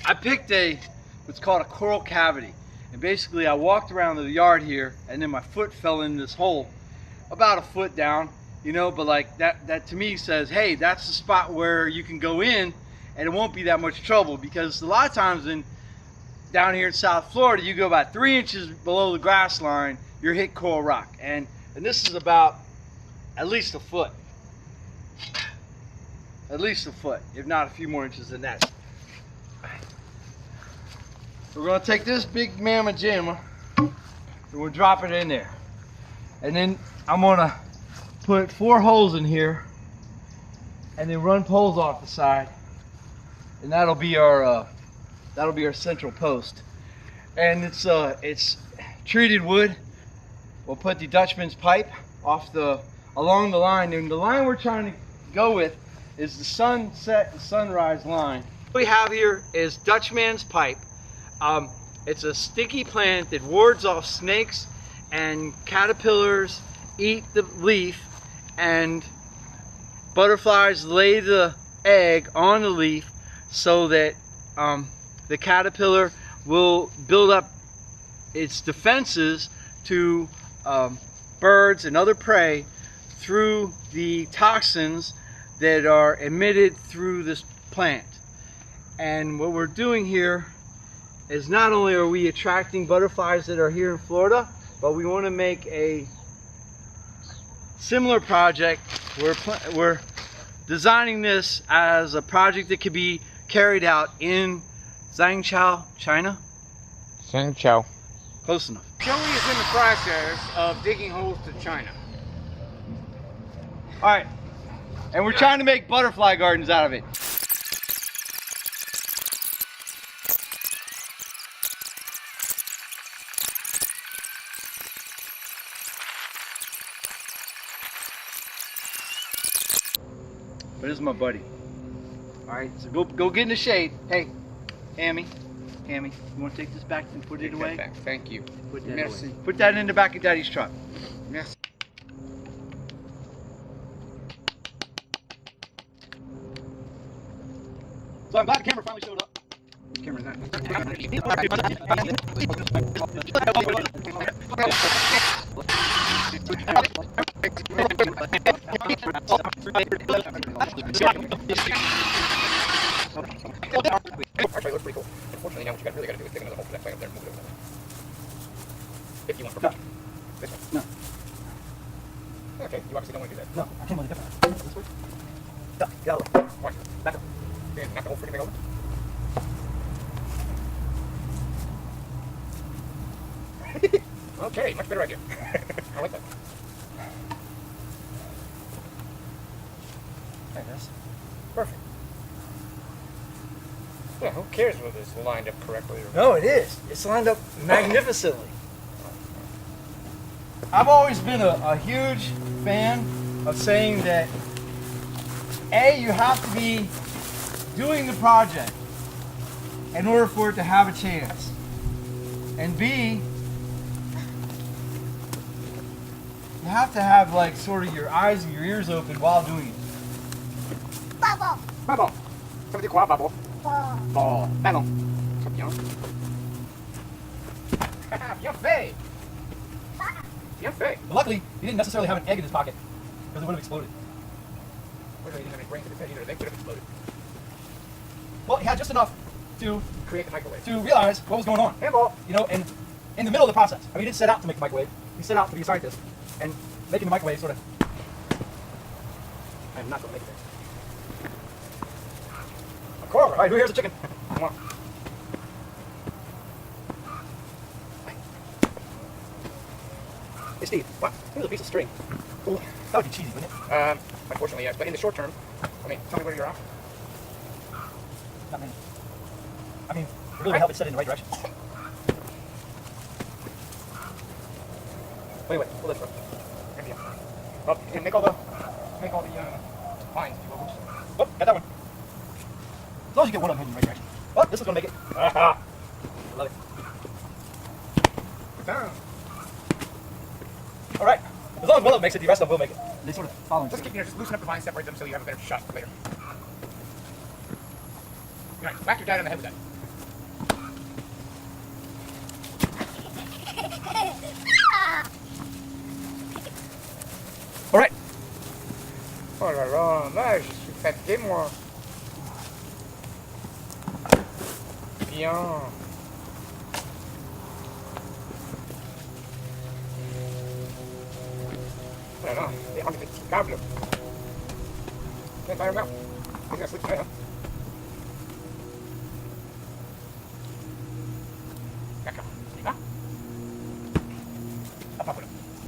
I picked what's called a coral cavity, and basically I walked around the yard here, and then my foot fell in this hole, about a foot down, you know. But like that to me says, hey, that's the spot where you can go in, and it won't be that much trouble, because a lot of times down here in South Florida, you go about 3 inches below the grass line, you're hit coral rock, and this is about at least a foot. At least a foot, if not a few more inches than that. We're going to take this big mamma jamma and we'll drop it in there. And then I'm going to put 4 holes in here and then run poles off the side. And that'll be our central post. And it's treated wood. We'll put the Dutchman's pipe along the line, and the line we're trying to go with is the sunset and sunrise line. What we have here is Dutchman's pipe. It's a sticky plant that wards off snakes, and caterpillars eat the leaf, and butterflies lay the egg on the leaf so that the caterpillar will build up its defenses to birds and other prey through the toxins that are emitted through this plant. And what we're doing here is not only are we attracting butterflies that are here in Florida, but we want to make a similar project. We're designing this as a project that could be carried out in Zhangzhou, China. Zhangzhou. Close enough. Joey is in the process of digging holes to China. All right, and we're trying to make butterfly gardens out of it. But this is my buddy. All right, so go get in the shade. Hey, Hammy, you want to take this back and put it away? Back. Thank you. Put that Merci. away. Put that in the back of Daddy's truck. Merci. So I'm glad the camera finally showed up. The camera's not. Actually, it looks pretty cool. Unfortunately, now what you really got to do is dig another hole for that plant up there and move it over there. If you want to. This one? No. Okay, you obviously don't want to do that. No, I came with a different one. This way? No, get out of the way. Why? Back up. Okay, knock the whole freaking thing over. Okay, much better idea. I like that. There it is. Perfect. Yeah, who cares whether it's lined up correctly or No, it is. It's lined up magnificently. I've always been a huge fan of saying that A, you have to be doing the project in order for it to have a chance. And B, you have to have like sort of your eyes and your ears open while doing it. Bubble. Ça veut dire quoi, bubble? Ball. Ballon. Très bien. Bien fait. Bien fait. But luckily, he didn't necessarily have an egg in his pocket because it would have exploded. Well, he didn't have any brains in his head either. They could have exploded. Well, he had just enough to Create the microwave. realize what was going on. Handball. You know, and in the middle of the process. I mean, he didn't set out to make a microwave. He set out to be a scientist, and making the microwave sort of. I'm not going to make it there. Coral. All right, who here's the chicken? Come on. Hey, Steve. What? Here's a piece of string. Ooh, that would be cheesy, wouldn't it? Unfortunately, yes. But in the short term, I mean, tell me where you're off. Not many. I mean, it really would help it set in the right direction. Wait, pull this first. Yeah. Well, you can make all the lines. Oh, got that one. As long as you get one of them heading in the right direction. Oh, this is going to make it. Aha! Love it. Down. All right. As long as one of them makes it, the rest of them will make it. They sort of follow. Just keep, just loosen up the vines, separate them so you have a better shot for later. Right, whack your dad on the head with that. Alright. Oh là là, là, je suis fatigué, moi. Bien. Oh là là, c'est un des petits câbles. C'est pas grave. C'est la soupe, hein.